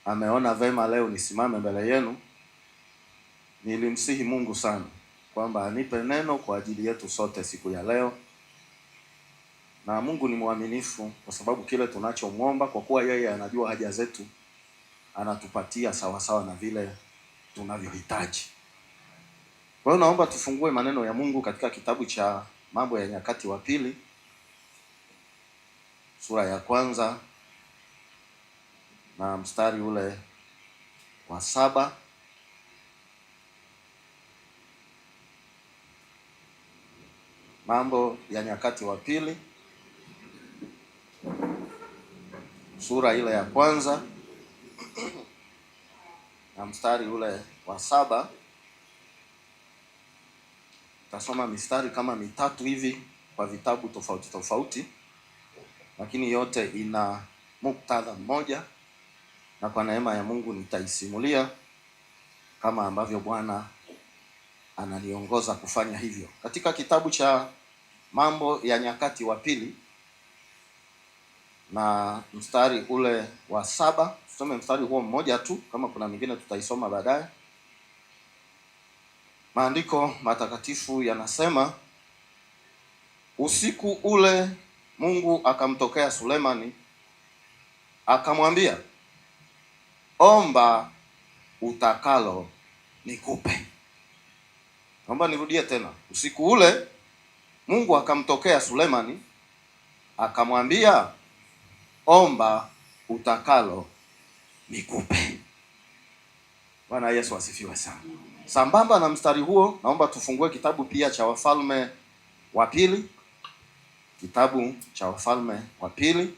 ameona vema leo nisimame mbele yenu. Nilimsihi Mungu sana kwamba anipe neno kwa ajili yetu sote siku ya leo, na Mungu ni mwaminifu, kwa sababu kile tunachomwomba, kwa kuwa yeye anajua haja zetu, anatupatia sawa sawa na vile tunavyohitaji. Kwa hiyo naomba tufungue maneno ya Mungu katika kitabu cha Mambo ya Nyakati wa Pili, sura ya 1 na mstari ule wa 7. Mambo ya Nyakati wa Pili, sura ile ya 1 na mstari ule wa 7. Tasoma mistari kama mitatu hivi kwa vitabu tofauti tofauti, lakini yote ina muktadha mmoja, na kwa neema ya Mungu nitaisimulia kama ambavyo Bwana ananiongoza kufanya hivyo. Katika kitabu cha Mambo ya Nyakati wa Pili na mstari ule wa 7, tusome mstari huo mmoja tu, kama kuna mingine tutaisoma baadaye. Maandiko matakatifu yanasema, usiku ule Mungu akamtokea Sulemani akamwambia, omba utakalo nikupe. Naomba nirudie tena. Usiku ule Mungu akamtokea Sulemani akamwambia, omba utakalo nikupe. Bwana Yesu asifiwe sana. Sambamba na mstari huo, naomba tufungue kitabu pia cha Wafalme wa Pili. Kitabu cha Wafalme wa Pili,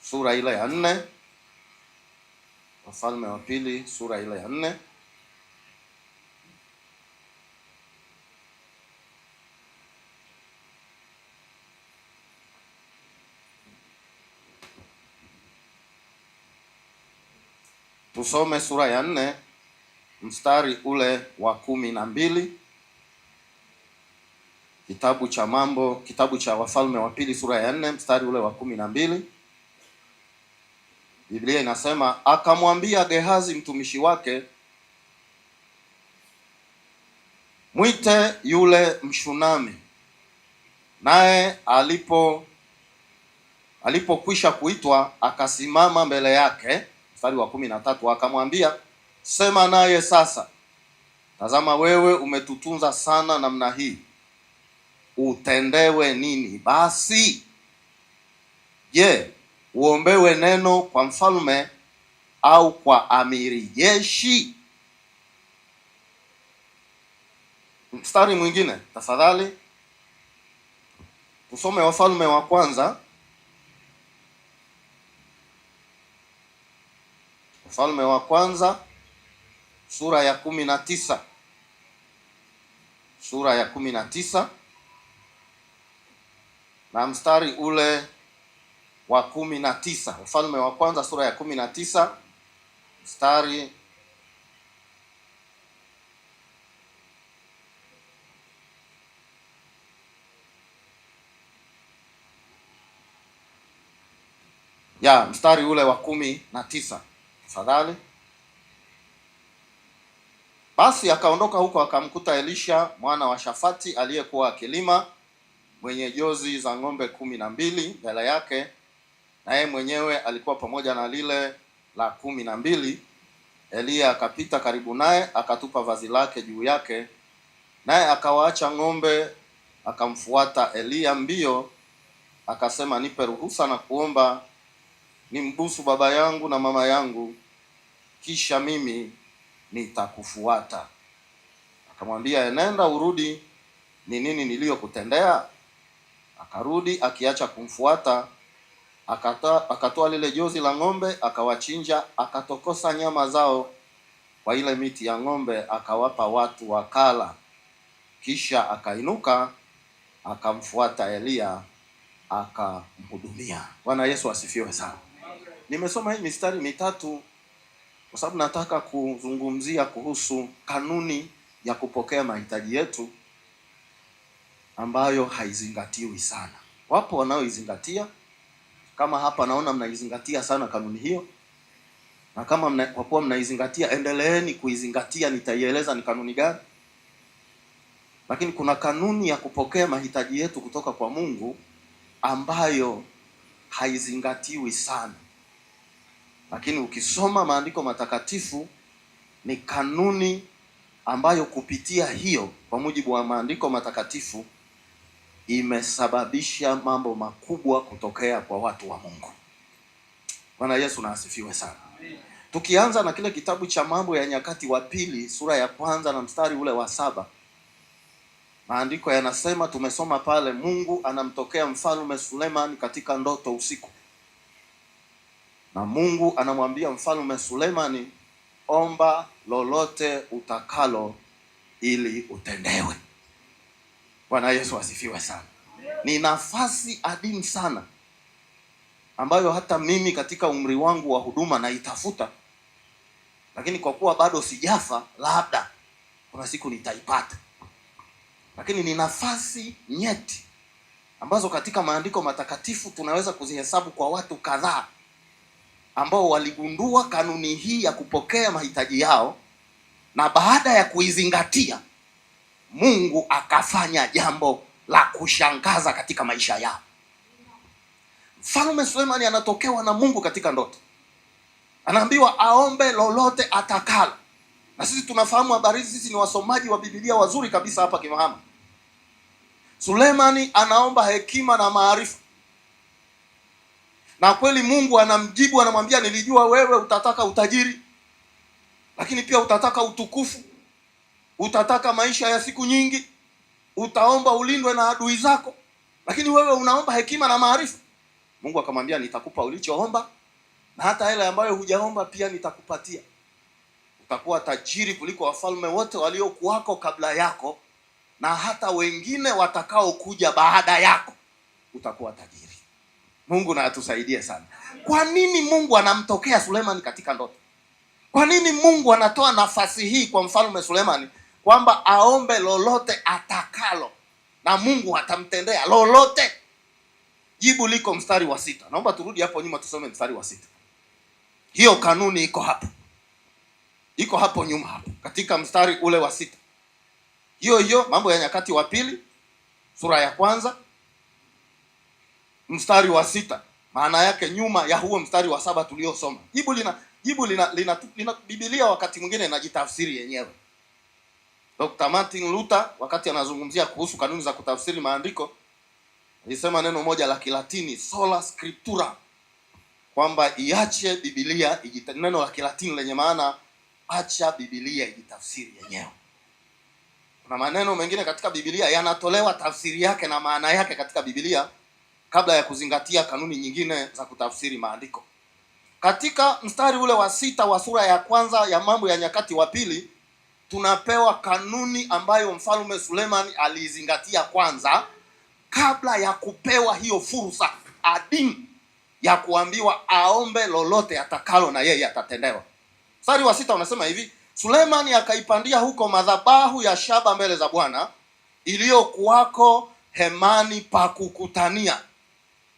sura ile ya 4. Wafalme wa Pili, sura ile ya 4. Tusome sura ya 4 mstari ule wa 12. Kitabu cha Wafalme wa Pili, sura ya 4 mstari ule wa 12. Biblia inasema, akamwambia Gehazi mtumishi wake, mwite yule Mshunami. Naye alipokwisha kuitwa, akasimama mbele yake. Mstari wa 13, akamwambia, sema naye sasa. Tazama, wewe umetutunza sana namna hii, utendewe nini basi? Je, uombewe neno kwa mfalme au kwa amiri jeshi? Mstari mwingine tafadhali, tusome Wafalme wa Kwanza. Wafalme wa Kwanza, sura ya 19. Sura ya 19 na mstari ule wa 19. Wafalme wa Kwanza, sura ya 19 mstari ule wa 19 tafadhali. Basi akaondoka huko akamkuta Elisha mwana wa Shafati aliyekuwa akilima, mwenye jozi za ng'ombe 12 mbele yake, naye mwenyewe alikuwa pamoja na lile la 12. Elia akapita karibu naye, akatupa vazi lake juu yake, naye akawaacha ng'ombe, akamfuata Elia mbio, akasema, nipe ruhusa na kuomba nimbusu baba yangu na mama yangu, kisha mimi nitakufuata. Akamwambia, enenda urudi, ni nini niliyokutendea? Akarudi akiacha kumfuata, akatoa lile jozi la ng'ombe, akawachinja, akatokosa nyama zao kwa ile miti ya ng'ombe, akawapa watu wakala. Kisha akainuka akamfuata Elia akamhudumia. Bwana Yesu asifiwe sana. Nimesoma hii mistari mitatu kwa sababu nataka kuzungumzia kuhusu kanuni ya kupokea mahitaji yetu ambayo haizingatiwi sana. Wapo wanaoizingatia, kama hapa naona mnaizingatia sana kanuni hiyo, na kama kwa kuwa mnaizingatia, endeleeni kuizingatia. Nitaieleza ni kanuni gani. Lakini kuna kanuni ya kupokea mahitaji yetu kutoka kwa Mungu ambayo haizingatiwi sana, lakini ukisoma maandiko matakatifu ni kanuni ambayo kupitia hiyo, kwa mujibu wa maandiko matakatifu, imesababisha mambo makubwa kutokea kwa watu wa Mungu. Bwana Yesu na asifiwe sana. Tukianza na kile kitabu cha Mambo ya Nyakati wa Pili sura ya 1 na mstari ule wa 7, maandiko yanasema, tumesoma pale, Mungu anamtokea mfalme Sulemani katika ndoto usiku, na Mungu anamwambia mfalme Sulemani, omba lolote utakalo ili utendewe. Bwana Yesu asifiwe sana. Ni nafasi adimu sana ambayo hata mimi katika umri wangu wa huduma naitafuta, lakini kwa kuwa bado sijafa, labda kuna siku nitaipata. Lakini ni nafasi nyeti ambazo katika maandiko matakatifu tunaweza kuzihesabu kwa watu kadhaa ambao waligundua kanuni hii ya kupokea mahitaji yao, na baada ya kuizingatia, Mungu akafanya jambo la kushangaza katika maisha yao. Mfalme Sulemani anatokewa na Mungu katika ndoto, anaambiwa aombe lolote atakalo. Na sisi tunafahamu habari hizi, sisi ni wasomaji wa Biblia wazuri kabisa hapa Kimahama. Sulemani anaomba hekima na maarifa, na kweli Mungu anamjibu, anamwambia, nilijua wewe utataka utajiri, lakini pia utataka utukufu, utataka maisha ya siku nyingi, utaomba ulindwe na adui zako, lakini wewe unaomba hekima na maarifa. Mungu akamwambia, nitakupa ulichoomba, na hata ile ambayo hujaomba pia nitakupatia. Utakuwa tajiri kuliko wafalme wote waliokuwako kabla yako, na hata wengine watakao kuja baada yako utakuwa tajiri. Mungu na atusaidie sana. Kwa nini Mungu anamtokea Sulemani katika ndoto? Kwa nini Mungu anatoa nafasi hii kwa mfalme Sulemani kwamba aombe lolote atakalo na Mungu atamtendea lolote? Jibu liko mstari wa 6. Naomba turudi hapo nyuma tusome mstari wa 6. Hiyo kanuni iko hapo. Iko hapo nyuma hapo katika mstari ule wa 6. Hiyo Mambo ya Nyakati wa Pili sura ya 1 mstari wa 6. Maana yake nyuma ya huo mstari wa 7 tuliosoma. Jibu lina Biblia wakati mwingine inajitafsiri yenyewe. Dr. Martin Luther wakati anazungumzia kuhusu kanuni za kutafsiri maandiko, alisema neno moja la Kilatini, sola scriptura, kwamba iache Biblia neno la Kilatini lenye maana acha Biblia ijitafsiri yenyewe. Kuna maneno mengine katika Biblia yanatolewa tafsiri yake na maana yake katika Biblia kabla ya kuzingatia kanuni nyingine za kutafsiri maandiko. Katika mstari ule wa 6 wa sura ya 1 ya Mambo ya Nyakati wa Pili tunapewa kanuni ambayo mfalme Sulemani aliizingatia kwanza kabla ya kupewa hiyo fursa adimu ya kuambiwa aombe lolote atakalo na yeye atatendewa. Mstari wa 6 unasema hivi, Sulemani akaipandia huko madhabahu ya shaba mbele za Bwana iliyokuwako hemani pa kukutania,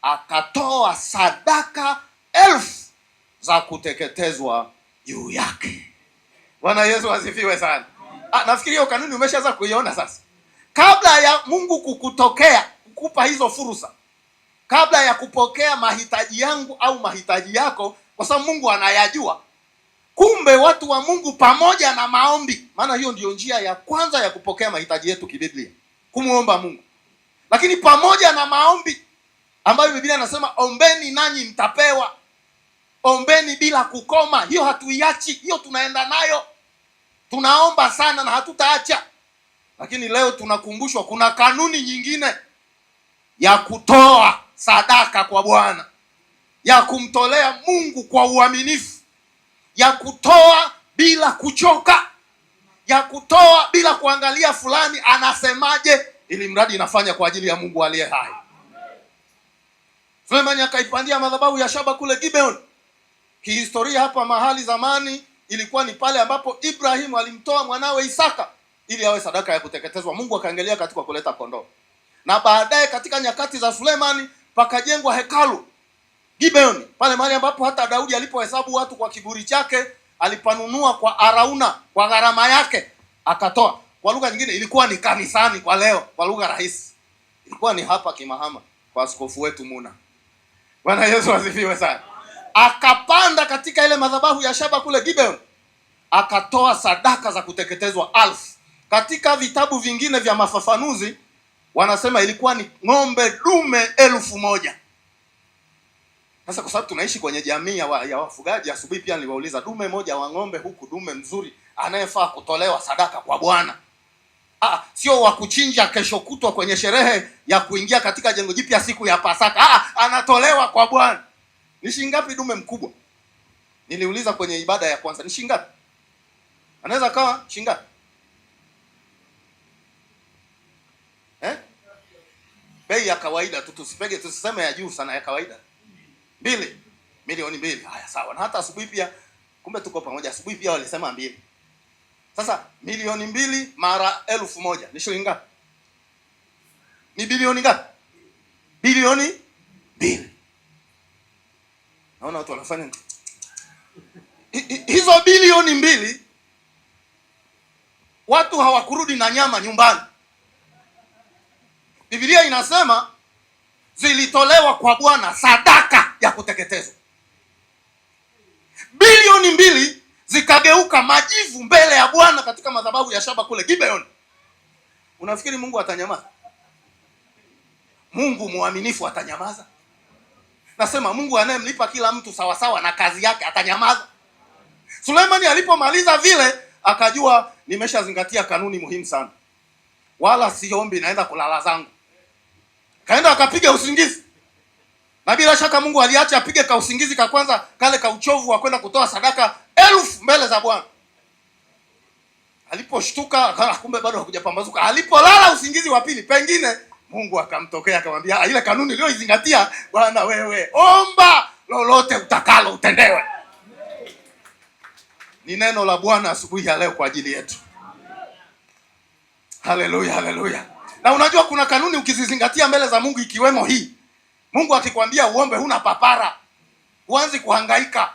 akatoa sadaka 1000 za kuteketezwa juu yake. Bwana Yesu asifiwe sana. Nafikiri hiyo kanuni umeshaanza kuiona sasa. Kabla ya Mungu kukutokea, kukupa hizo fursa, kabla ya kupokea mahitaji yangu au mahitaji yako, kwa sababu Mungu anayajua. Kumbe watu wa Mungu pamoja na maombi, maana hiyo ndiyo njia ya kwanza ya kupokea mahitaji yetu kibiblia, kumuomba Mungu. Lakini pamoja na maombi ambayo Biblia inasema ombeni nanyi mtapewa, ombeni bila kukoma, hiyo hatuiachi, hiyo tunaenda nayo. Tunaomba sana na hatutaacha. Lakini leo tunakumbushwa kuna kanuni nyingine ya kutoa sadaka kwa Bwana, ya kumtolea Mungu kwa uaminifu, ya kutoa bila kuchoka, ya kutoa bila kuangalia fulani anasemaje, ili mradi inafanya kwa ajili ya Mungu aliye hai. Sulemani akaipandia madhabahu ya shaba kule Gibeon. Kihistoria hapa mahali zamani ilikuwa ni pale ambapo Ibrahimu alimtoa mwanawe Isaka ili awe sadaka ya kuteketezwa. Mungu akaangalia katika kuleta kondoo. na baadaye katika nyakati za Sulemani pakajengwa hekalu Gibeoni, pale mahali ambapo hata Daudi alipohesabu watu kwa kiburi chake alipanunua kwa Arauna kwa gharama yake akatoa. Kwa lugha nyingine ilikuwa ni kanisani kwa leo, kwa lugha rahisi ilikuwa ni hapa Kimahama kwa askofu wetu Muna. Bwana Yesu asifiwe sana. Akapanda katika ile madhabahu ya shaba kule Gibeon, akatoa sadaka za kuteketezwa 1000. Katika vitabu vingine vya mafafanuzi wanasema ilikuwa ni ng'ombe dume 1000. Sasa kwa sababu tunaishi kwenye jamii ya wafugaji, asubuhi pia niliwauliza dume moja wa ng'ombe huku, dume mzuri anayefaa kutolewa sadaka kwa Bwana. Sio wa kuchinja kesho kutwa kwenye sherehe ya kuingia katika jengo jipya siku ya Pasaka. Anatolewa kwa Bwana. Ni shilingi ngapi dume mkubwa? Niliuliza kwenye ibada ya kwanza, ni shilingi ngapi? Anaweza kawa shilingi ngapi? Bei ya kawaida tu, tusiseme ya juu sana, ya kawaida. 2 milioni 2. Haya sawa. Na hata asubuhi pia, kumbe tuko pamoja, asubuhi pia walisema 2. Sasa milioni 2 mara 1000 ni shilingi ngapi? Ni bilioni ngapi? Bilioni 2. Naona watu wanafanya hizo bilioni 2, watu hawakurudi na nyama nyumbani. Biblia inasema zilitolewa kwa Bwana sadaka ya kuteketezwa. Bilioni 2 zikageuka majivu mbele ya Bwana katika madhabahu ya shaba kule Gibeon. Unafikiri Mungu atanyamaza? Mungu mwaminifu atanyamaza? Nasema Mungu anayemlipa kila mtu sawasawa na kazi yake atanyamaza? Sulemani alipomaliza vile akajua nimeshazingatia kanuni muhimu sana, wala siombi, naenda kulala zangu. Kaenda akapiga usingizi. Na bila shaka Mungu aliacha apige ka usingizi ka kwanza, kale ka uchovu wa kwenda kutoa sadaka 1000 mbele za Bwana. Aliposhtuka kumbe bado hakujapambazuka. Alipolala usingizi wa pili, pengine Mungu akamtokea akamwambia, ile kanuni uliyoizingatia Bwana, wewe omba lolote utakalo utendewe. Ni neno la Bwana asubuhi ya leo kwa ajili yetu. Haleluya, haleluya. Na unajua kuna kanuni ukizizingatia mbele za Mungu, ikiwemo hii. Mungu akikwambia uombe huna papara, huanzi kuhangaika.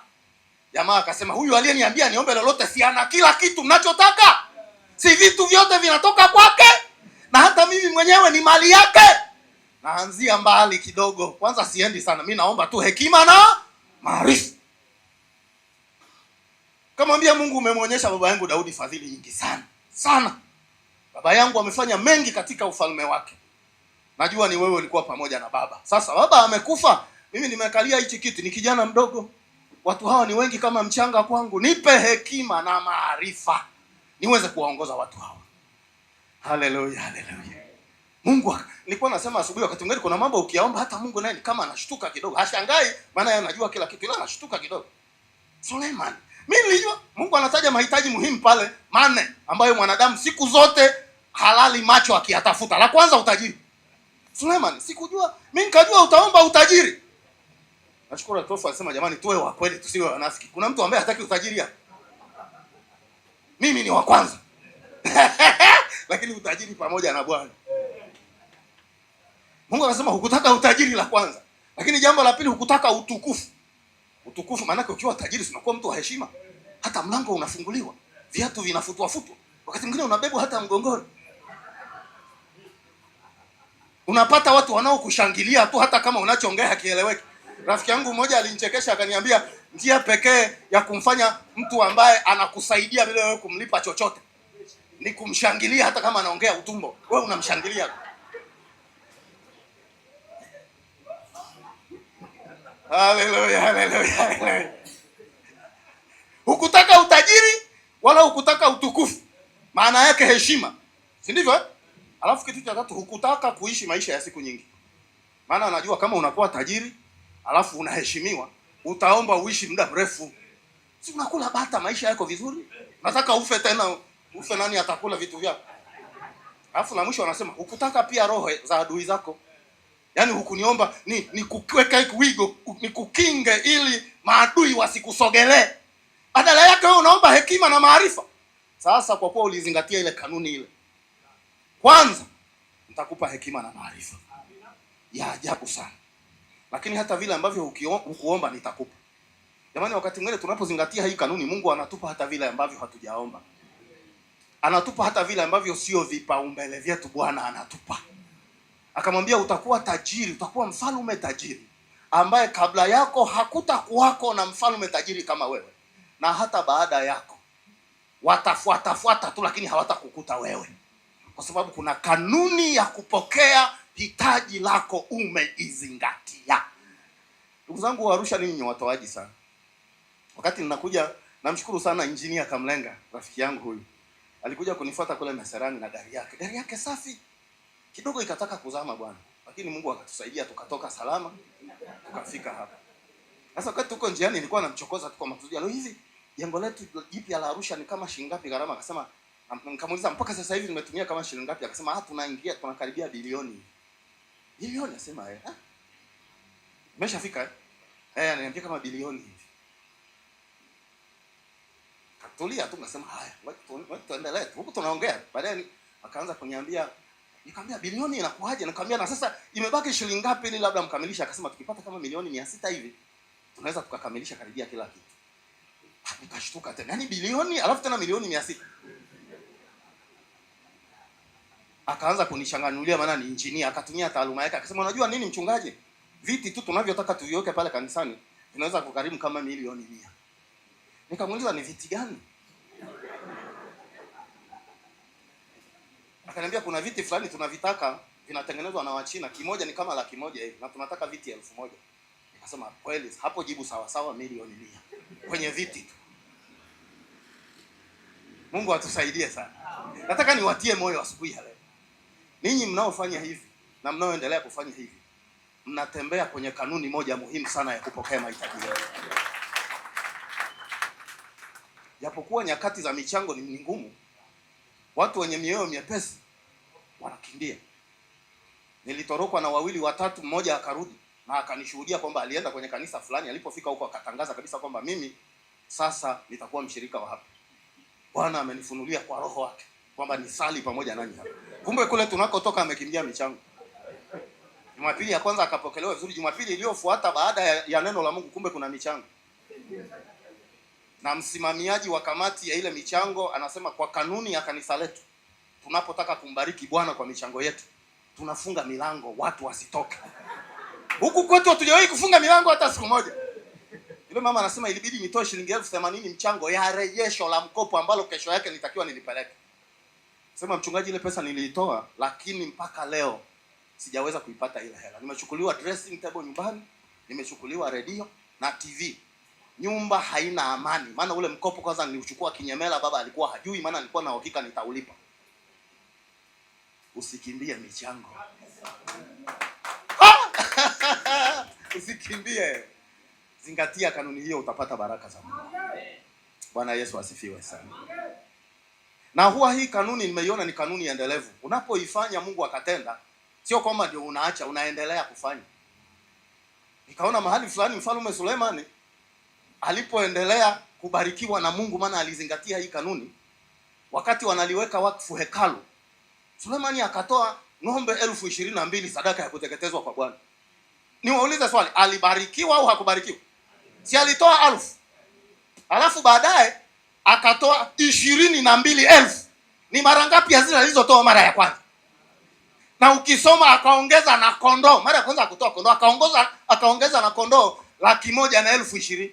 Jamaa akasema, huyu aliyeniambia niombe lolote si ana kila kitu ninachotaka? Si vitu vyote vinatoka kwake? Na hata mimi mwenyewe ni mali yake. Naanzia mbali kidogo. Kwanza siendi sana. Mimi naomba tu hekima na maarifa. Kamwambia Mungu, umemwonyesha baba yangu Daudi fadhili nyingi sana. Sana. Baba yangu amefanya mengi katika ufalme wake. Najua ni wewe ulikuwa pamoja na baba. Sasa baba amekufa, mimi nimekalia hichi kiti, ni kijana mdogo. Watu hawa ni wengi kama mchanga kwangu. Nipe hekima na maarifa niweze kuwaongoza watu hawa. Haleluya, haleluya. Mungu, nilikuwa nasema asubuhi wakati mwingine kuna mambo ukiyaomba hata Mungu naye ni kama anashtuka kidogo. Hashangai maana yeye anajua kila kitu, ila anashtuka kidogo. Suleiman, mimi nilijua Mungu anataja mahitaji muhimu pale 4 ambayo mwanadamu siku zote halali macho akiyatafuta. La kwanza utajiri. Suleiman, sikujua. Mimi nikajua utaomba utajiri. Nashukuru Askofu alisema jamani tuwe wa kweli tusiwe wanafiki. Kuna mtu ambaye hataki utajiri hapa? Mimi ni wa kwanza. Lakini utajiri pamoja na Bwana. Mungu anasema hukutaka utajiri la kwanza. Lakini jambo la pili hukutaka utukufu. Utukufu maana yake ukiwa tajiri unakuwa mtu wa heshima. Hata mlango unafunguliwa, viatu vinafutwa futwa. Wakati mwingine unabebwa hata mgongoni. Unapata watu wanaokushangilia tu hata kama unachoongea hakieleweki. Rafiki yangu mmoja alinichekesha akaniambia njia pekee ya kumfanya mtu ambaye anakusaidia bila wewe kumlipa chochote ni kumshangilia hata kama anaongea utumbo. Wewe unamshangilia. Haleluya, haleluya. Hukutaka utajiri wala hukutaka utukufu. Maana yake heshima. Si ndivyo? Alafu kitu cha tatu hukutaka kuishi maisha ya siku nyingi. Maana anajua kama unakuwa tajiri alafu unaheshimiwa, utaomba uishi muda mrefu. Si unakula bata maisha yako vizuri? Nataka ufe tena, ufe nani atakula vitu vyako? Alafu na mwisho wanasema hukutaka pia roho za adui zako. Yaani hukuniomba ni kukuweka wigo, ni kukinge ili maadui wasikusogelee. Badala yake wewe unaomba hekima na maarifa. Sasa kwa kuwa ulizingatia ile kanuni ile, kwanza nitakupa hekima na maarifa ya ajabu sana, lakini hata vile ambavyo hukuomba nitakupa. Jamani, wakati mwingine tunapozingatia hii kanuni, Mungu anatupa hata vile ambavyo hatujaomba. Anatupa hata vile ambavyo sio vipaumbele vyetu. Bwana anatupa. Akamwambia utakuwa tajiri, utakuwa mfalme tajiri, ambaye kabla yako hakutakuwako na mfalme tajiri kama wewe, na hata baada yako watafuata tu, lakini hawatakukuta wewe, kwa sababu kuna kanuni ya kupokea hitaji lako umeizingatia. Ndugu zangu wa Arusha, ninyi watoaji sana. Wakati ninakuja, namshukuru sana Engineer Kamlenga, rafiki yangu huyu. Alikuja kunifuata kule Meserani na gari yake safi. Kidogo ikataka kuzama bwana, lakini Mungu akatusaidia tukatoka salama, tukafika hapa. Sasa wakati tuko njiani nilikuwa namchokoza tu kwa makusudi. Leo hivi jengo letu jipya la Arusha ni kama shilingi ngapi gharama? Akasema, nikamuuliza mpaka sasa hivi nimetumia kama shilingi ngapi? Akasema tunakaribia bilioni. Bilioni? Nasema umeshafika ananiambia kama bilioni hivi. Katulia tu, nasema haya, wacha tuendelee. Huko tunaongea. Baadaye akaanza kuniambia, nikamwambia bilioni inakuaje? Nikamwambia na sasa imebaki shilingi ngapi ili labda mkamilisha? Akasema tukipata kama milioni 600 hivi tunaweza tukakamilisha karibia kila kitu. Nikashtuka tena. Yaani bilioni alafu tena milioni 600. Akaanza kunishanganulia, maana ni engineer, akatumia taaluma yake. Akasema unajua nini mchungaji? Viti tu tunavyotaka tuviweke pale kanisani vinaweza kukarimu kama milioni 100. Nikamuuliza ni viti gani? Akaniambia kuna viti fulani tunavitaka vinatengenezwa na Wachina, kimoja ni kama 100,000 hivi na tunataka viti 1000. Nikasema kweli, hapo jibu sawa sawa milioni 100 kwenye viti tu. Mungu atusaidie sana. Nataka niwatie moyo asubuhi ya leo. Ninyi mnaofanya hivi na mnaoendelea kufanya hivi, mnatembea kwenye kanuni moja muhimu sana ya kupokea mahitaji yenu. Japokuwa nyakati za michango ni ngumu, watu wenye mioyo miepesi wanakimbia. Nilitorokwa na 2 watatu, mmoja akarudi na akanishuhudia kwamba alienda kwenye kanisa fulani, alipofika huko akatangaza kabisa kwamba mimi sasa nitakuwa mshirika wa hapa. Bwana amenifunulia kwa roho wake kwamba nisali pamoja nanyi hapa. Kumbe kule tunakotoka amekimbia michango. Jumapili ya kwanza akapokelewa vizuri, Jumapili iliyofuata baada ya neno la Mungu kumbe kuna michango. Na msimamiaji wa kamati ya ile michango anasema kwa kanuni ya kanisa letu, tunapotaka kumbariki Bwana kwa michango yetu, tunafunga milango watu wasitoke. Huku kwetu hatujawahi kufunga milango hata siku moja. Yule mama anasema ilibidi nitoe shilingi 80,000 mchango ya rejesho la mkopo ambalo kesho yake nitakiwa nilipeleke. Sema mchungaji, ile pesa niliitoa, lakini mpaka leo sijaweza kuipata ile hela. Nimechukuliwa dressing table nyumbani, nimechukuliwa radio na TV. Nyumba haina amani. Maana ule mkopo kwanza niliuchukua kinyemela, baba alikuwa hajui, maana nilikuwa na uhakika nitaulipa. Usikimbie michango. Usikimbie. Zingatia kanuni hiyo, utapata baraka za Mungu. Bwana Yesu asifiwe sana. Na huwa hii kanuni nimeiona ni kanuni endelevu. Unapoifanya Mungu akatenda, sio kwamba ndio unaacha, unaendelea kufanya. Nikaona mahali fulani Mfalme Sulemani alipoendelea kubarikiwa na Mungu, maana alizingatia hii kanuni, wakati wanaliweka wakfu hekalu, Sulemani akatoa ng'ombe 22,000 sadaka ya kuteketezwa kwa Bwana. Niwaulize swali, alibarikiwa au hakubarikiwa? Si alitoa 1000. Alafu baadaye akatoa 22,000. Ni mara ngapi ya zile alizotoa mara ya kwanza? Na ukisoma akaongeza na kondoo. Mara ya kwanza akutoa kondoo, akaongeza na kondoo 120,000.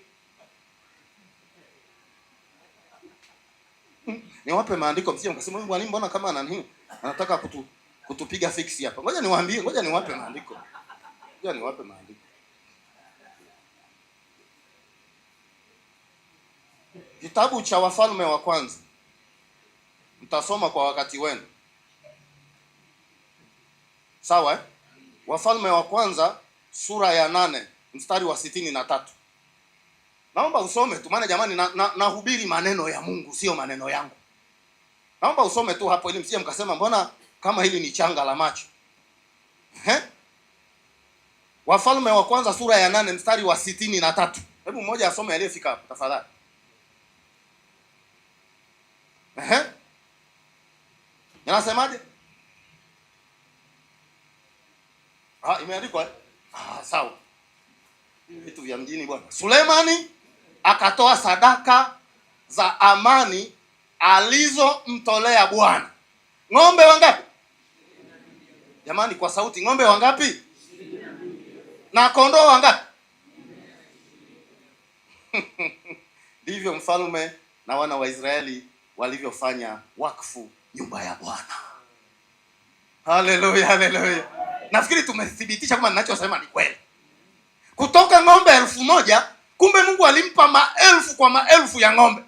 Niwape maandiko msije mkasema mwalimu mbona kama anataka kutupiga fix hapa. Ngoja niwape maandiko. Kitabu cha Wafalme wa Kwanza. Mtasoma kwa wakati wenu. Sawa eh? Wafalme wa Kwanza sura ya 8 mstari wa 63. Naomba usome tu, maana jamani nahubiri maneno ya Mungu, sio maneno yangu. Naomba usome tu hapo ili msije mkasema mbona kama hili ni changa la macho. Wafalme wa Kwanza sura ya 8 mstari wa 63. Hebu mmoja asome aliyefika hapo tafadhali. Yanasemaje? Imeandikwa sawa. Vitu vya mjini bwana. Sulemani akatoa sadaka za amani alizomtolea Bwana. Ng'ombe wangapi? Jamani, kwa sauti, ng'ombe wangapi? Na kondoo wangapi? Ndivyo mfalme na wana wa Israeli walivyofanya wakfu nyumba ya Bwana. Haleluya, haleluya. Nafikiri tumethibitisha kama ninachosema ni kweli. Kutoka ng'ombe 1000, kumbe Mungu alimpa maelfu kwa maelfu ya ng'ombe,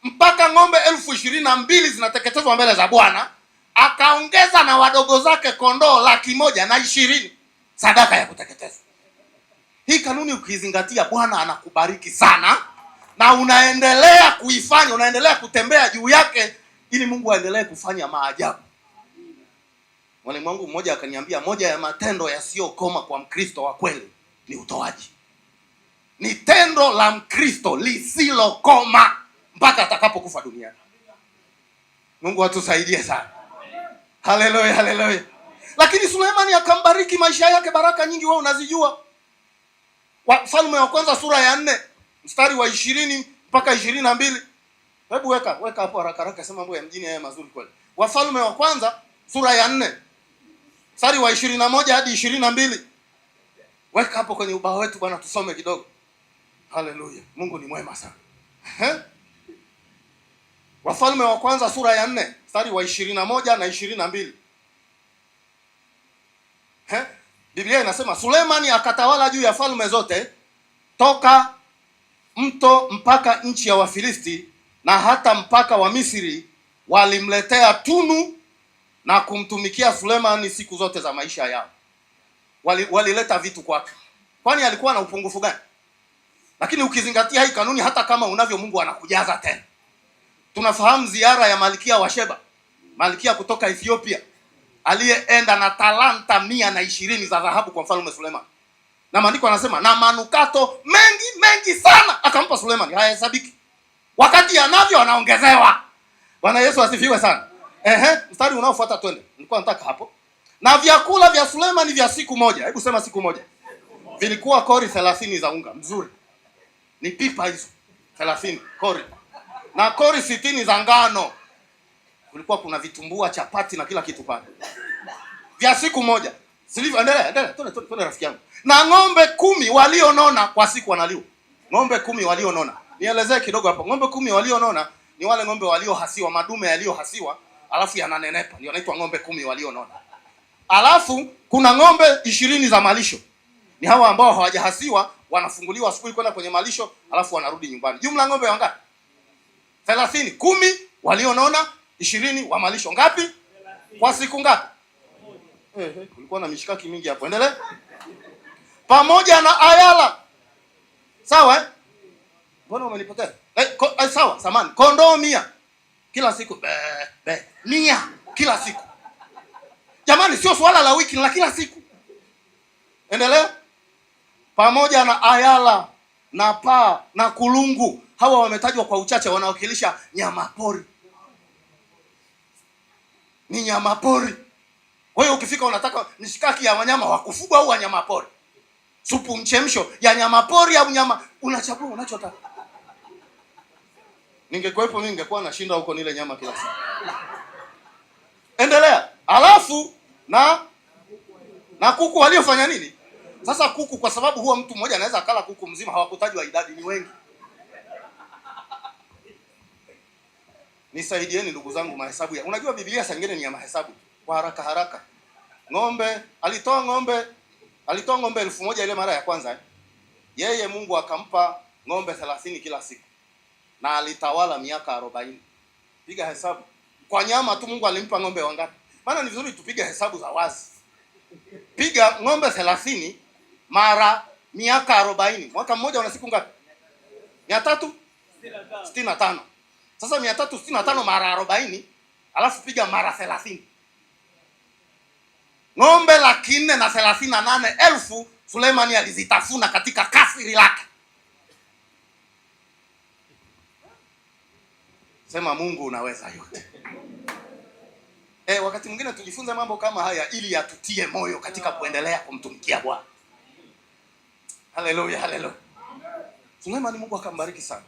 mpaka ng'ombe 22,000 zinateketezwa mbele za Bwana. Akaongeza na wadogo zake kondoo 120,000 sadaka ya kuteketezwa. Hii kanuni ukizingatia, Bwana anakubariki sana, na unaendelea kuifanya, unaendelea kutembea juu yake, ili Mungu aendelee kufanya maajabu. Mwalimu wangu mmoja akaniambia, moja ya matendo yasiyokoma kwa Mkristo wa kweli ni utoaji. Ni tendo la Mkristo lisilokoma mpaka atakapokufa duniani. Mungu atusaidie sana. Haleluya, haleluya. Lakini Sulemani akambariki maisha yake baraka nyingi, wewe unazijua. Wafalme wa kwanza sura ya 4 mstari wa 20 mpaka 22. Hebu weka hapo haraka haraka, sema mambo ya mjini haya mazuri kweli. Wafalme wa kwanza sura ya 4 mstari wa 21 hadi 22. Weka hapo kwenye ubao wetu bwana, tusome kidogo. Haleluya. Mungu ni mwema sana. Wafalme wa kwanza sura ya 4 mstari wa 21 na 22. Biblia inasema, Sulemani akatawala juu ya falme zote toka mto mpaka nchi ya Wafilisti, na hata mpaka wa Misri walimletea tunu na kumtumikia Sulemani siku zote za maisha yao. Walileta vitu kwake. Kwani alikuwa na upungufu gani? Lakini ukizingatia hii kanuni, hata kama unavyo, Mungu anakujaza tena. Tunafahamu ziara ya Malkia wa Sheba, Malkia kutoka Ethiopia, aliyeenda na talanta 120 za dhahabu kwa mfalme Sulemani. Na maandiko yanasema, na manukato mengi sana akampa Sulemani, hayahesabiki. Wakati anavyo anaongezewa. Bwana Yesu asifiwe sana. Mstari unaofuata twende. Nilikuwa nataka hapo. Na vyakula vya Sulemani vya siku moja. Hebu sema siku moja. Vilikuwa kori 30 za unga mzuri. Ni pipa hizo 30 kori. Na kori 60 za ngano. Kulikuwa kuna vitumbua, chapati na kila kitu pale. Vya siku moja. Silivyo, endelea. Twende rafiki yangu. Na ng'ombe 10 walionona kwa siku wanaliwa. Ng'ombe 10 walionona. Nielezee kidogo hapo. Ng'ombe 10 walionona ni wale ng'ombe waliohasiwa, madume yaliyohasiwa, alafu yananenepa. Ndio wanaitwa ng'ombe 10 walionona. Alafu kuna ng'ombe 20 za malisho. Ni hawa ambao hawajahasiwa, wanafunguliwa asubuhi kwenda kwenye malisho, alafu wanarudi nyumbani. Jumla ng'ombe wangapi? 30. 10 walionona, 20 wa malisho. Ngapi? Kwa siku ngapi? Kulikuwa na mishikaki mingi hapo. Endelea. Pamoja na ayala. Sawa Mbona umenipotea? Sawa, samani. Kondoo 100 kila siku. 100 kila siku. Jamani, sio swala la wiki, la kila siku. Endelea. Pamoja na ayala na paa na kulungu. Hawa wametajwa kwa uchache, wanawakilisha nyama pori. Ni nyama pori. Kwa hiyo ukifika unataka mishikaki ya wanyama wa kufugwa au wanyama pori, supu mchemsho ya nyama pori au nyama, unachagua unachotaka. Ningekuwepo mimi ningekuwa nashinda huko nile nyama kila siku. Endelea. Alafu na kuku waliofanya nini? Sasa kuku, kwa sababu huwa mtu mmoja anaweza akala kuku mzima, hawakutajwa idadi, ni wengi. Nisaidieni ndugu zangu mahesabu ya. Unajua Biblia saa nyingine ni ya mahesabu. Kwa haraka. Alitoa ng'ombe 1000 ile mara ya kwanza. Yeye Mungu akampa ng'ombe 30 kila siku. Na alitawala miaka 40. Piga hesabu. Kwa nyama tu Mungu alimpa ng'ombe wangapi? Maana ni vizuri tupige hesabu za wazi. Piga ng'ombe 30 mara miaka 40. Mwaka mmoja una siku ngapi? 365. Sasa 365 mara 40, alafu piga mara 30. Ng'ombe 438,000 Sulemani alizitafuna katika kasri lake. Sema Mungu unaweza yote. Wakati mwingine tujifunze mambo kama haya ili yatutie moyo katika kuendelea kumtumikia Bwana. Haleluya, haleluya. Suleiman Mungu akambariki sana.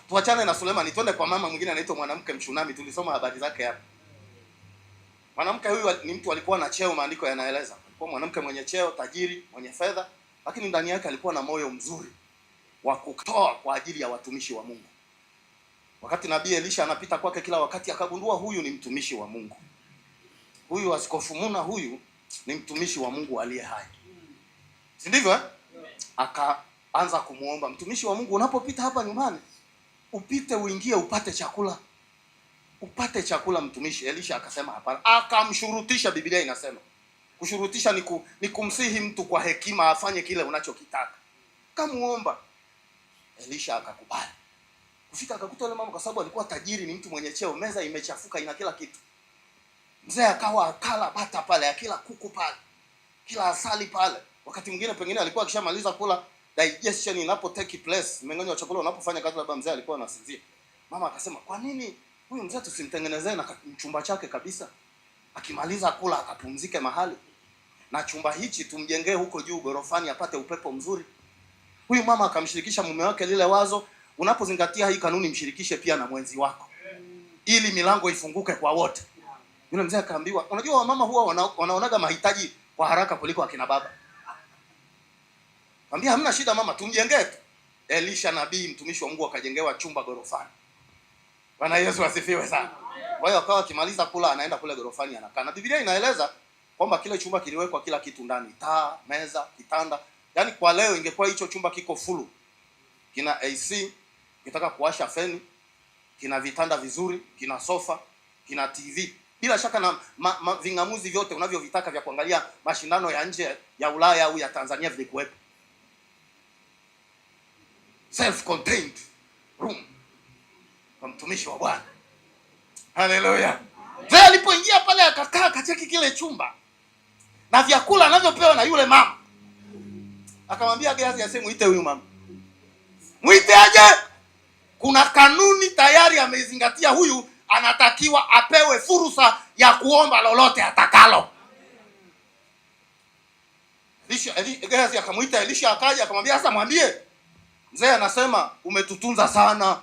Tuachane na Suleiman, twende kwa mama mwingine anaitwa mwanamke Mshunami. Tulisoma habari zake hapa. Mwanamke huyu ni mtu alikuwa na cheo, maandiko yanaeleza. Alikuwa mwanamke mwenye cheo, tajiri, mwenye fedha, lakini ndani yake alikuwa na moyo mzuri wa kutoa kwa ajili ya watumishi wa Mungu. Wakati nabii Elisha anapita kwake kila wakati, akagundua huyu ni mtumishi wa Mungu. Huyu Askofu Muna huyu ni mtumishi wa Mungu aliye hai. Si ndivyo eh? Akaanza kumuomba, mtumishi wa Mungu, unapopita hapa nyumbani, upite uingie upate chakula. Upate chakula mtumishi. Elisha akasema hapana. Akamshurutisha. Biblia inasema kushurutisha ni kumsihi mtu kwa hekima afanye kile unachokitaka. Kamuomba. Elisha akakubali. Kufika akakuta yule mama, kwa sababu alikuwa tajiri, ni mtu mwenye cheo, meza imechafuka, ina kila kitu. Mzee akawa akala bata pale, akila kuku pale, kila asali pale. Wakati mwingine pengine alikuwa akishamaliza kula, digestion inapo take place, mmeng'enyo wa chakula unapofanya kazi, labda mzee alikuwa anasinzia. Mama akasema, kwa nini huyu mzee tusimtengenezee na chumba chake kabisa, akimaliza kula akapumzike mahali, na chumba hichi tumjengee huko juu gorofani apate upepo mzuri. Huyu mama akamshirikisha mume wake lile wazo. Unapozingatia hii kanuni, mshirikishe pia na mwenzi wako ili milango ifunguke kwa wote. Yule mzee akaambiwa, unajua wamama huwa wanaonaga mahitaji kwa haraka kuliko akina baba. Mwambia hamna shida mama, tumjengee tu. Elisha nabii mtumishi wa Mungu akajengewa chumba gorofani. Bwana Yesu asifiwe sana. Kwa hiyo akawa akimaliza kula anaenda kule gorofani anakaa. Na Biblia inaeleza kwamba kile chumba kiliwekwa kila kitu ndani, taa, meza, kitanda. Yaani kwa leo ingekuwa hicho chumba kiko full. Kina AC, ukitaka kuwasha feni, kina vitanda vizuri, kina sofa, kina TV. Bila shaka na vingamuzi vyote unavyovitaka vya kuangalia mashindano ya nje ya Ulaya au ya Tanzania vilikuwepo. Self-contained room kwa mtumishi wa Bwana. Haleluya. Mzee alipoingia pale akakaa akacheki kile chumba na vyakula anavyopewa na yule mama. Akamwambia Gehazi aseme muite huyu mama. Muite aje? Kuna kanuni tayari ameizingatia, huyu anatakiwa apewe fursa ya kuomba lolote atakalo. Gehazi akamuita Elisha, akaja akamwambia, sasa mwambie mzee anasema umetutunza sana,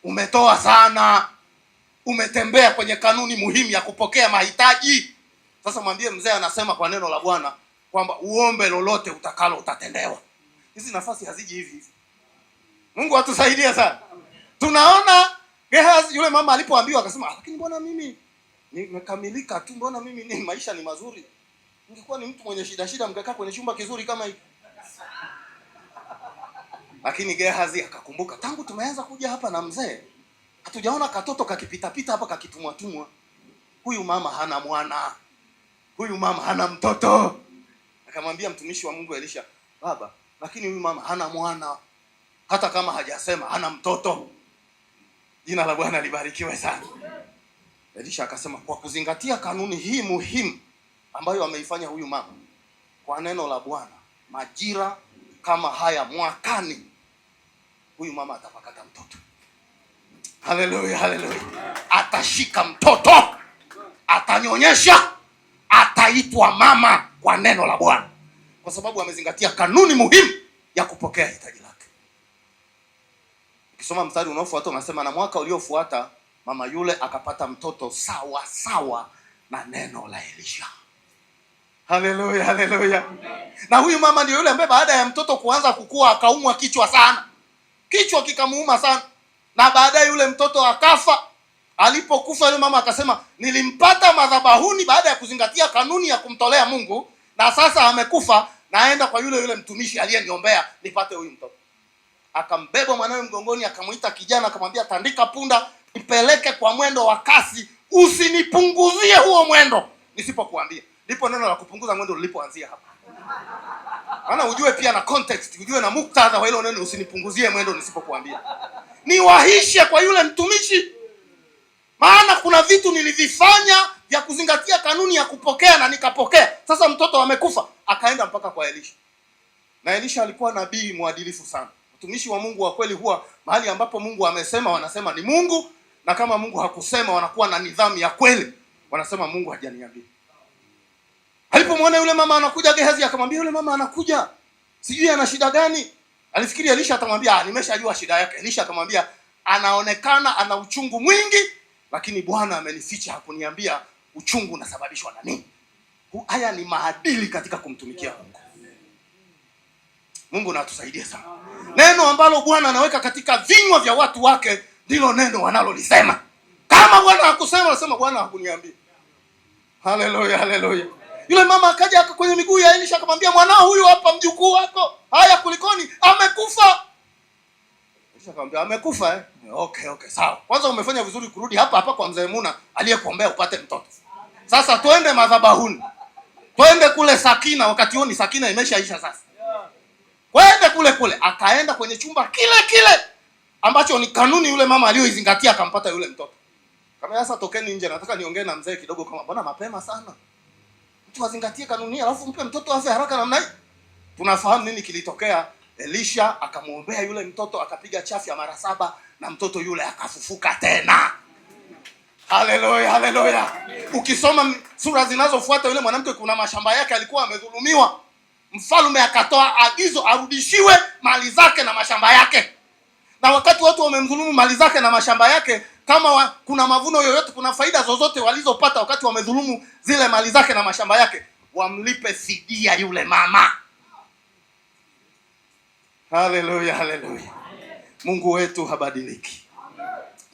umetoa sana, umetembea kwenye kanuni muhimu ya kupokea mahitaji. Sasa mwambie mzee anasema kwa neno la Bwana kwamba uombe lolote utakalo utatendewa. Hizi nafasi haziji hivi hivi. Mungu atusaidie sana. Tunaona Gehazi yule mama alipoambiwa akasema, lakini mbona mimi nimekamilika tu, mbona mimi ni maisha ni mazuri. Ningekuwa ni mtu mwenye shida mngekaa kwenye chumba kizuri kama hiki. Lakini Gehazi akakumbuka, tangu tumeanza kuja hapa na mzee, hatujaona katoto kakipita hapa kakitumwa. Huyu mama hana mwana. Huyu mama hana mtoto. Akamwambia mtumishi wa Mungu Elisha, baba, lakini huyu mama hana mwana. Hata kama hajasema hana mtoto. Jina la Bwana libarikiwe sana. Elisha akasema, kwa kuzingatia kanuni hii muhimu ambayo ameifanya huyu mama, kwa neno la Bwana, majira kama haya mwakani huyu mama atapakata mtoto. Haleluya, haleluya. Atashika mtoto, atanyonyesha, ataitwa mama kwa neno la Bwana, kwa sababu amezingatia kanuni muhimu ya kupokea hitaji lake. Ukisoma mstari unaofuata unasema, na mwaka uliofuata mama yule akapata mtoto sawa sawa na neno la Elisha. Haleluya, haleluya. Na huyu mama ndio yule ambaye baada ya mtoto kuanza kukua akaumwa kichwa sana. Kichwa kikamuuma sana. Na baadaye yule mtoto akafa. Alipokufa yule mama akasema, nilimpata madhabahuni baada ya kuzingatia kanuni ya kumtolea Mungu, na sasa amekufa, naenda kwa yule mtumishi aliyeniombea nipate huyu mtoto. Akambeba mwanawe mgongoni, akamuita kijana, akamwambia, tandika punda, nipeleke kwa mwendo wa kasi, usinipunguzie huo mwendo nisipokuambia. Ndipo neno la kupunguza mwendo lilipoanzia hapa. Maana ujue pia na context, ujue na muktadha wa hilo neno, usinipunguzie mwendo nisipokuambia. Niwahishe kwa yule mtumishi. Maana kuna vitu nilivifanya vya kuzingatia kanuni ya kupokea na nikapokea. Sasa mtoto amekufa, akaenda mpaka kwa Elisha. Na Elisha alikuwa nabii mwadilifu sana. Mtumishi wa Mungu wa kweli huwa mahali ambapo Mungu amesema wanasema ni Mungu, na kama Mungu hakusema wanakuwa na nidhamu ya kweli. wanasema Mungu hajaniambia. Alipomwona yule mama anakuja Gehazi akamwambia yule mama anakuja, sijui ana shida gani. Alifikiri Elisha atamwambia nimeshajua shida yake. Elisha akamwambia anaonekana ana uchungu mwingi, lakini Bwana amenificha hakuniambia uchungu unasababishwa na nini. Haya ni maadili katika kumtumikia Mungu. Mungu na atusaidie sana. Neno ambalo Bwana anaweka katika vinywa vya watu wake ndilo neno wanalolisema. Kama Bwana hakusema, anasema Bwana hakuniambia. Haleluya, haleluya. Yule mama akaja kwenye miguu ya Elisha akamwambia mwanao huyu hapa, mjukuu wako. Haya, kulikoni? Amekufa. Elisha akamwambia amekufa eh? Okay, sawa. Kwanza umefanya vizuri kurudi hapa kwa mzee Muna aliyekuombea upate mtoto. Sasa twende madhabahuni. Twende kule Sakina, wakati huo ni Sakina imeshaisha sasa. Kwende kule. Akaenda kwenye chumba kile ambacho ni kanuni yule mama aliyoizingatia, akampata yule mtoto. Kama sasa tokeni nje, nataka niongee na mzee kidogo. Kama mbona mapema sana? Mtu azingatie kanuni alafu mpe mtoto afe haraka namna hii. Tunafahamu nini kilitokea. Elisha akamuombea yule mtoto, akapiga chafya mara 7 na mtoto yule akafufuka tena. Haleluya, haleluya. Ukisoma sura zinazofuata, yule mwanamke kuna mashamba yake alikuwa amedhulumiwa. Mfalme akatoa agizo arudishiwe mali zake na mashamba yake. Na wakati watu wamemdhulumu mali zake na mashamba yake, kama kuna mavuno yoyote, kuna faida zozote walizopata wakati wamedhulumu zile mali zake na mashamba yake, wamlipe fidia yule mama. Haleluya, haleluya. Mungu wetu habadiliki.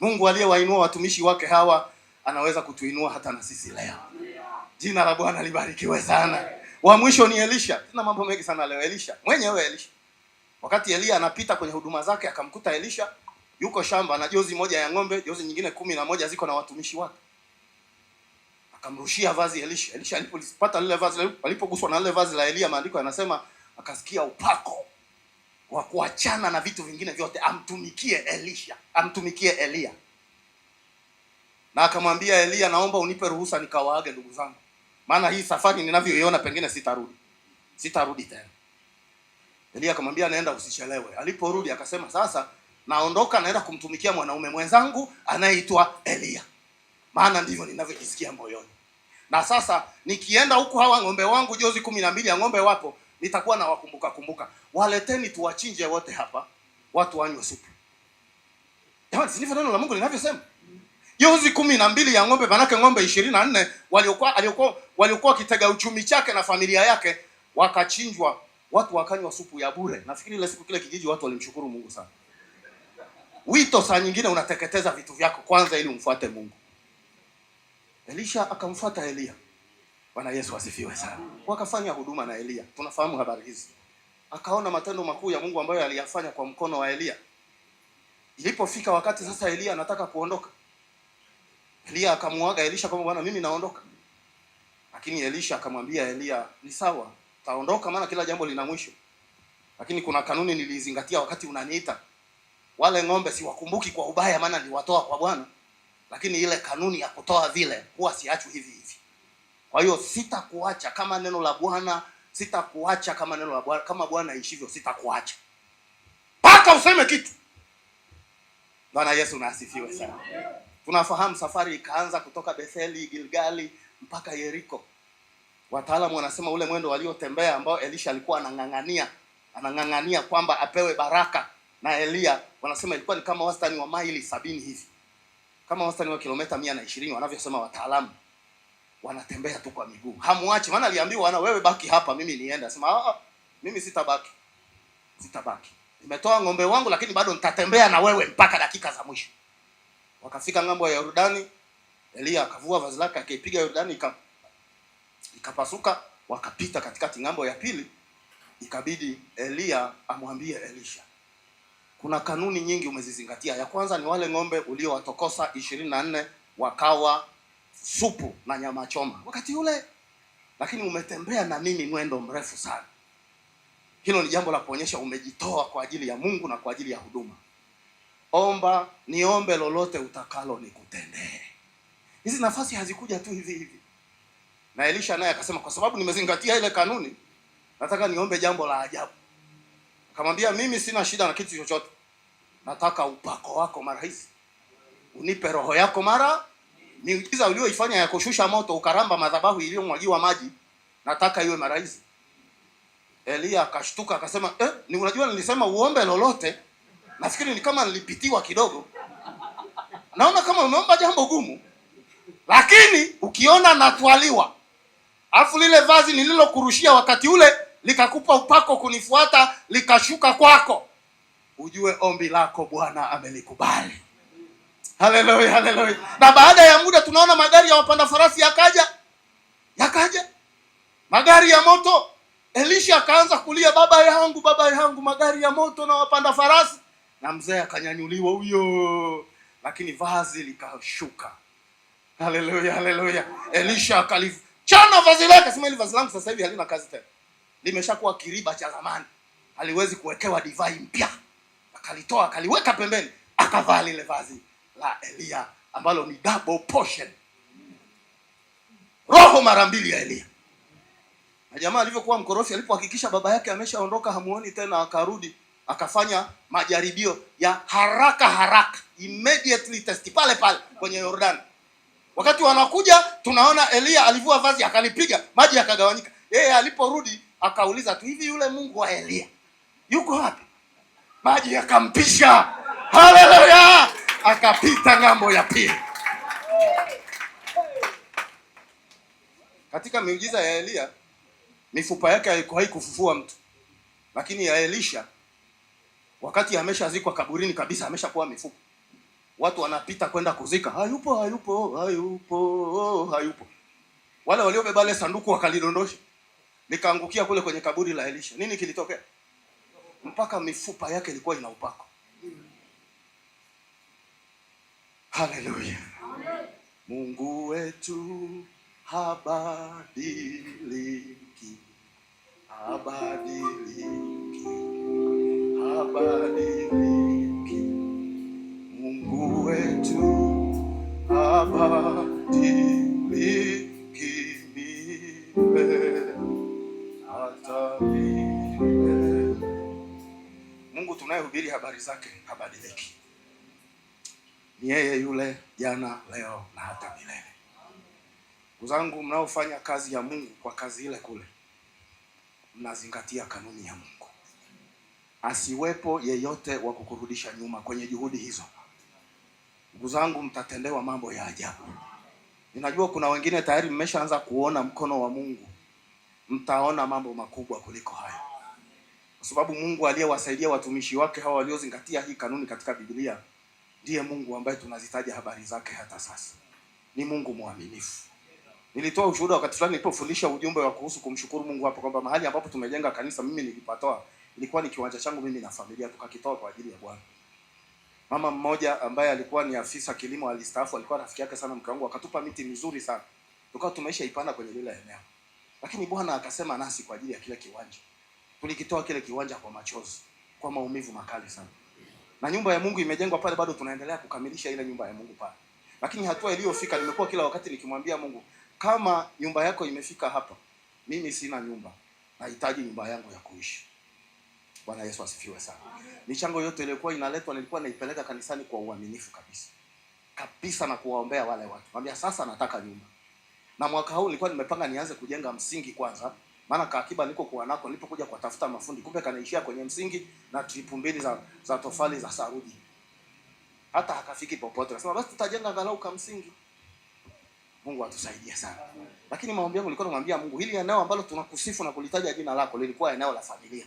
Mungu aliyewainua watumishi wake hawa anaweza kutuinua hata na sisi leo. Jina la Bwana libarikiwe sana. Wa mwisho ni Elisha. Tuna mambo mengi sana leo. Elisha Elisha, wakati Elia anapita kwenye huduma zake, akamkuta Elisha yuko shamba na jozi moja ya ng'ombe, jozi nyingine 11 ziko na watumishi wake. Akamrushia vazi Elisha. Elisha alipopata lile vazi, alipoguswa na lile vazi la Elia, maandiko yanasema akasikia upako wa kuachana na vitu vingine vyote, amtumikie Elia. Na akamwambia Elia, naomba unipe ruhusa nikawaage ndugu zangu, maana hii safari ninavyoiona pengine sitarudi tena. Elia akamwambia naenda, usichelewe. Aliporudi akasema sasa naondoka, naenda kumtumikia mwanaume mwenzangu anayeitwa Elia, maana ndivyo ninavyojisikia moyoni. Na sasa nikienda huku, hawa ng'ombe wangu jozi 12 ya ng'ombe wapo, nitakuwa na kumbuka. Waleteni tuwachinje wote hapa, watu wanywe supu. Jamani, si ndivyo neno la Mungu linavyosema? Jozi 12 ya ng'ombe, manake ng'ombe 24 waliokuwa kitega uchumi chake na familia yake, wakachinjwa, watu wakanywa supu ya bure. Nafikiri ile siku kile kijiji watu walimshukuru Mungu sana. Wito saa nyingine unateketeza vitu vyako kwanza ili umfuate Mungu. Elisha akamfuata Elia. Bwana Yesu asifiwe sana. Wakafanya huduma na Elia. Tunafahamu habari hizi. Akaona matendo makuu ya Mungu ambayo aliyafanya kwa mkono wa Elia. Ilipofika wakati sasa Elia anataka kuondoka, Elia akamuaga Elisha kwamba bwana, mimi naondoka. Lakini Elisha akamwambia Elia, ni sawa, taondoka, maana kila jambo lina mwisho. Lakini kuna kanuni nilizingatia wakati unaniita. Wale ng'ombe siwakumbuki kwa ubaya, maana niliwatoa kwa Bwana. Lakini ile kanuni ya kutoa vile huwa siachwi hivi. Kwa hiyo sitakuacha kama neno la Bwana, sitakuacha kama neno la Bwana, kama Bwana aishivyo sitakuacha. Paka useme kitu. Bwana Yesu na asifiwe sana. Tunafahamu safari ikaanza kutoka Betheli, Gilgali mpaka Yeriko. Wataalamu wanasema ule mwendo waliotembea ambao Elisha alikuwa anang'ang'ania kwamba apewe baraka na Elia, wanasema ilikuwa ni kama wastani wa maili 70 hivi. Kama wastani wa kilomita 120 wanavyosema wataalamu. Wanatembea tu kwa miguu. Hamuachi, maana aliambiwa ana wewe baki hapa mimi niende. Asema mimi sitabaki. Nimetoa ng'ombe wangu lakini bado nitatembea na wewe mpaka dakika za mwisho. Wakafika ng'ambo ya Yordani, Elia akavua vazi lake akaipiga Yordani ikapasuka, wakapita katikati ng'ambo ya pili. Ikabidi Elia amwambie Elisha, kuna kanuni nyingi umezizingatia. Ya kwanza ni wale ng'ombe uliowatokosa 24 wakawa supu na nyama choma wakati ule, lakini umetembea na mimi mwendo mrefu sana. Hilo ni jambo la kuonyesha umejitoa kwa ajili ya Mungu na kwa ajili ya huduma. Niombe lolote utakalo nikutendee. Hizi nafasi hazikuja tu hivi. Na Elisha naye akasema kwa sababu nimezingatia ile kanuni, nataka niombe jambo la ajabu. Akamwambia mimi sina shida na kitu chochote. Nataka upako wako mara hizi. Unipe roho yako mara Miujiza ulioifanya ya kushusha moto ukaramba madhabahu iliyomwagiwa maji, nataka iwe mara hizi. Elia akashtuka akasema, ni unajua nilisema uombe lolote. Nafikiri ni kama nilipitiwa kidogo. Naona kama umeomba jambo gumu. Lakini ukiona natwaliwa, afu lile vazi nililokurushia wakati ule likakupa upako kunifuata likashuka kwako, ujue ombi lako Bwana amelikubali. Haleluya, haleluya. Na baada ya muda tunaona magari ya wapanda farasi yakaja. Magari ya moto. Elisha akaanza kulia, baba yangu, magari ya moto na wapanda farasi. Na mzee akanyanyuliwa huyo, lakini vazi likashuka. Haleluya, haleluya. Elisha akalichana vazi lake, sema ile vazi langu sasa hivi halina kazi tena. Limeshakuwa kiriba cha zamani. Haliwezi kuwekewa divai mpya. Akalitoa, akaliweka pembeni, akavaa lile vazi la Elia ambalo ni double portion. Roho mara mbili ya Elia. Na jamaa alivyokuwa mkorofi, alipohakikisha baba yake ameshaondoka hamuoni tena, akarudi akafanya majaribio ya haraka, immediately test pale kwenye Yordani. Wakati wanakuja tunaona Elia alivua vazi akalipiga, maji yakagawanyika. Yeye aliporudi akauliza tu, hivi yule Mungu wa Elia yuko wapi? Maji yakampisha. Haleluya! Akapita ngambo ya pili. Katika miujiza ya Elia, mifupa yake haikufufua mtu. Lakini ya Elisha, wakati ameshazikwa kaburini kabisa, ameshakuwa mifupa, watu wanapita kwenda kuzika, hayupo. Wale waliobeba ile sanduku wakalidondosha, likaangukia kule kwenye kaburi la Elisha. Nini kilitokea? Mpaka mifupa yake ilikuwa ina upako. Haleluya. Mungu wetu habadiliki. Mungu wetu habadiliki milele hata milele. Mungu tunayehubiri habari zake habadiliki. Ni yeye yule jana, leo na hata milele. Ndugu zangu, mnaofanya kazi ya Mungu, kwa kazi ile kule mnazingatia kanuni ya Mungu. Asiwepo yeyote wa kukurudisha nyuma kwenye juhudi hizo. Ndugu zangu, mtatendewa mambo ya ajabu. Ninajua kuna wengine tayari mmeshaanza kuona mkono wa Mungu. Mtaona mambo makubwa kuliko haya. Kwa sababu Mungu aliyewasaidia watumishi wake hawa waliozingatia hii kanuni katika Biblia ndiye Mungu ambaye tunazitaja habari zake hata sasa. Ni Mungu mwaminifu. Nilitoa ushuhuda wakati fulani nilipofundisha ujumbe wa kuhusu kumshukuru Mungu hapo, kwamba mahali ambapo tumejenga kanisa mimi nilipatoa ilikuwa ni kiwanja changu mimi na familia, tukakitoa kwa ajili ya Bwana. Mama mmoja ambaye alikuwa ni afisa kilimo alistaafu, alikuwa rafiki yake sana mke wangu, akatupa miti mizuri sana. Tukawa tumeisha ipanda kwenye lile eneo. Lakini Bwana akasema nasi kwa ajili ya kile kiwanja. Tulikitoa kile kiwanja kwa machozi, kwa maumivu makali sana. Na nyumba ya Mungu imejengwa pale, bado tunaendelea kukamilisha ile nyumba ya Mungu pale. Lakini hatua iliyofika, nimekuwa kila wakati nikimwambia Mungu, kama nyumba yako imefika hapa, mimi sina nyumba, nahitaji nyumba yangu ya kuishi. Bwana Yesu asifiwe sana. Michango yote ilikuwa inaletwa, nilikuwa naipeleka kanisani kwa uaminifu kabisa na kuwaombea wale watu. Mwambia sasa nataka nyumba. Na mwaka huu nilikuwa nimepanga nianze kujenga msingi kwanza, maana kaakiba niko kwa nako nilipokuja kuwatafuta mafundi, kumbe kanaishia kwenye msingi na tripu mbili za tofali za saruji. Hata hakafiki popote. Nasema basi tutajenga angalau kama msingi. Mungu atusaidie sana. Lakini maombi yangu nilikuwa namwambia Mungu, hili eneo ambalo tunakusifu na kulitaja jina lako lilikuwa eneo la familia.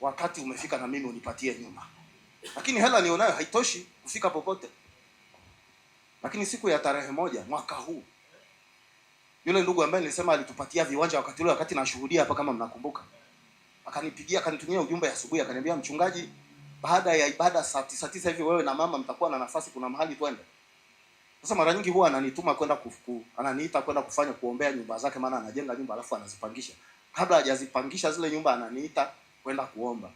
Wakati umefika na mimi unipatie nyumba. Lakini hela nionayo haitoshi kufika popote. Lakini siku ya tarehe 1 mwaka huu, yule ndugu ambaye nilisema alitupatia viwanja wakati ule, wakati nashuhudia hapa kama mnakumbuka, akanipigia, akanitumia ujumbe asubuhi, akaniambia, mchungaji, baada ya ibada saa 9 hivi wewe na mama mtakuwa na nafasi, kuna mahali twende. Sasa mara nyingi huwa ananituma kwenda ananiita kwenda kufanya kuombea nyumba zake, maana anajenga nyumba alafu anazipangisha. Kabla hajazipangisha zile nyumba ananiita kwenda kuomba.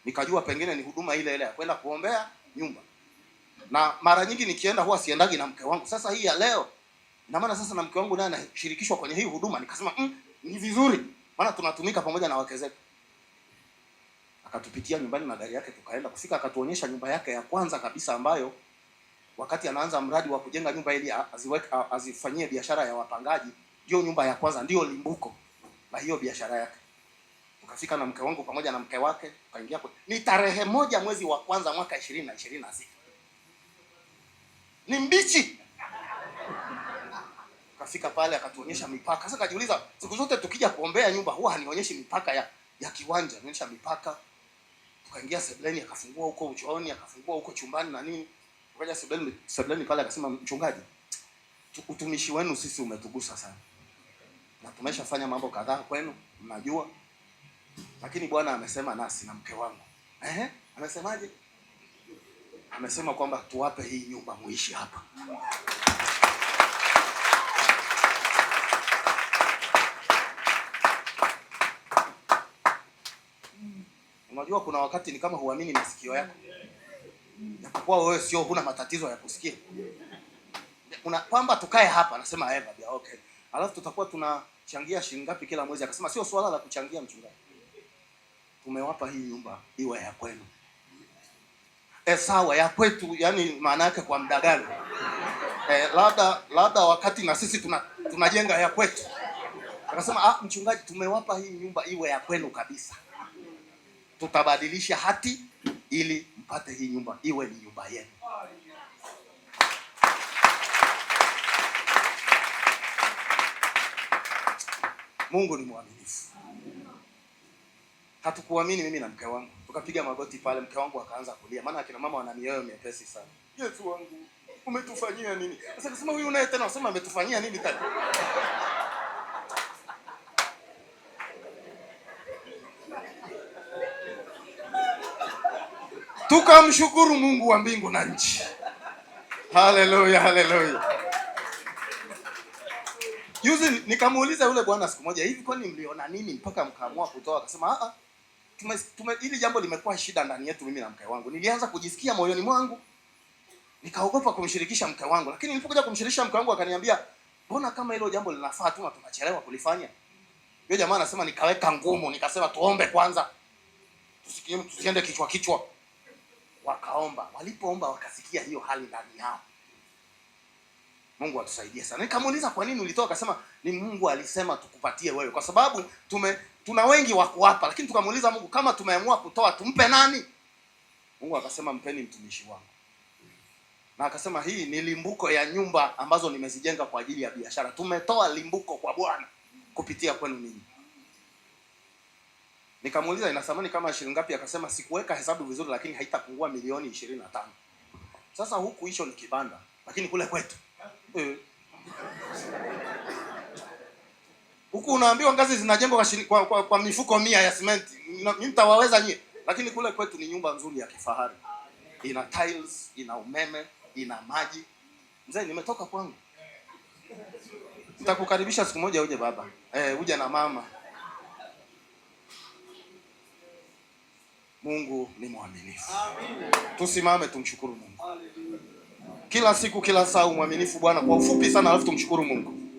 Nikajua pengine ni huduma ile ya kwenda kuombea nyumba. Na mara nyingi nikienda huwa siendagi na mke wangu. Sasa hii ya leo, na maana sasa na mke wangu naye anashirikishwa kwenye hii huduma, nikasema ni vizuri, maana tunatumika pamoja na wake zetu. Akatupitia nyumbani na gari yake, tukaenda kufika, akatuonyesha nyumba yake ya kwanza kabisa ambayo wakati anaanza mradi wa kujenga nyumba ili azifanyie biashara ya wapangaji, ndio nyumba ya kwanza, ndio limbuko la hiyo biashara yake. Tukafika na mke wangu pamoja na mke wake, tukaingia ni tarehe 1 mwezi wa kwanza mwaka 2026. Ni mbichi. Tukafika pale akatuonyesha mipaka. Sasa kajiuliza, siku zote tukija kuombea nyumba huwa hanionyeshi mipaka ya kiwanja, anaonyesha mipaka. Tukaingia sebuleni, akafungua huko uchooni, akafungua huko chumbani na nini. Tukaja sebuleni pale akasema, mchungaji, utumishi wenu sisi umetugusa sana. Na tumeshafanya mambo kadhaa kwenu, mnajua. Lakini Bwana amesema nasi na mke wangu. Amesemaje? Amesema kwamba tuwape hii nyumba muishi hapa. Unajua kuna wakati ni kama huamini masikio yako. Japokuwa wewe sio huna matatizo ya kusikia. Kwamba tukae hapa, anasema okay. Alafu tutakuwa tunachangia shilingi ngapi kila mwezi? Akasema sio swala la kuchangia, mchungaji. Tumewapa hii nyumba iwe ya kwenu. Sawa, ya kwetu, yani maana yake kwa muda gani? Labda wakati na sisi tunajenga ya kwetu. Akasema mchungaji, tumewapa hii nyumba iwe ya kwenu kabisa. Tutabadilisha hati ili mpate hii nyumba iwe ni nyumba yenu. Mungu ni mwaminifu. Hatukuamini mimi na mke wangu. Tukapiga magoti pale, mke wangu akaanza kulia. Maana akina mama wana mioyo mepesi sana. Yesu wangu, umetufanyia nini? Sasa nasema huyu naye tena unasema ametufanyia nini tena? Tukamshukuru Mungu wa mbingu na nchi. Haleluya, haleluya. Juzi nikamuuliza yule bwana siku moja, hivi kwani mliona nini mpaka mkaamua kutoa? Akasema hili jambo limekuwa shida ndani yetu mimi na mke wangu. Nilianza kujisikia moyoni mwangu, nikaogopa kumshirikisha mke wangu, lakini nilipokuja kumshirikisha mke wangu akaniambia, "Mbona kama hilo jambo linafaa tu na tunachelewa kulifanya?" Yule jamaa anasema nikaweka ngumu, nikasema tuombe kwanza. Tusiende kichwa. Wakaomba. Walipoomba wakasikia hiyo hali ndani yao. Mungu atusaidie sana. Nikamuuliza kwa nini ulitoa? Akasema ni Mungu alisema tukupatie wewe. Kwa sababu tuna wengi wa kuwapa, lakini tukamuuliza Mungu, kama tumeamua kutoa tumpe nani? Mungu akasema mpeni mtumishi wangu. Na akasema hii ni limbuko ya nyumba ambazo nimezijenga kwa ajili ya biashara. Tumetoa limbuko kwa Bwana kupitia kwenu ninyi. Nikamuuliza ina thamani kama shilingi ngapi? Akasema sikuweka hesabu vizuri, lakini haitapungua milioni 25. Sasa huku hicho ni kibanda, lakini kule kwetu huku unaambiwa ngazi zinajengwa kwa mifuko 100 ya simenti. Mimi nitawaweza nyie, lakini kule kwetu ni nyumba nzuri ya kifahari. Ina tiles, ina umeme, ina maji. Mzee, nimetoka kwangu. Nitakukaribisha siku moja uje baba. Uje na mama. Mungu ni mwaminifu. Tusimame tumshukuru Mungu. Kila siku, kila saa mwaminifu Bwana. Kwa ufupi sana alafu tumshukuru Mungu.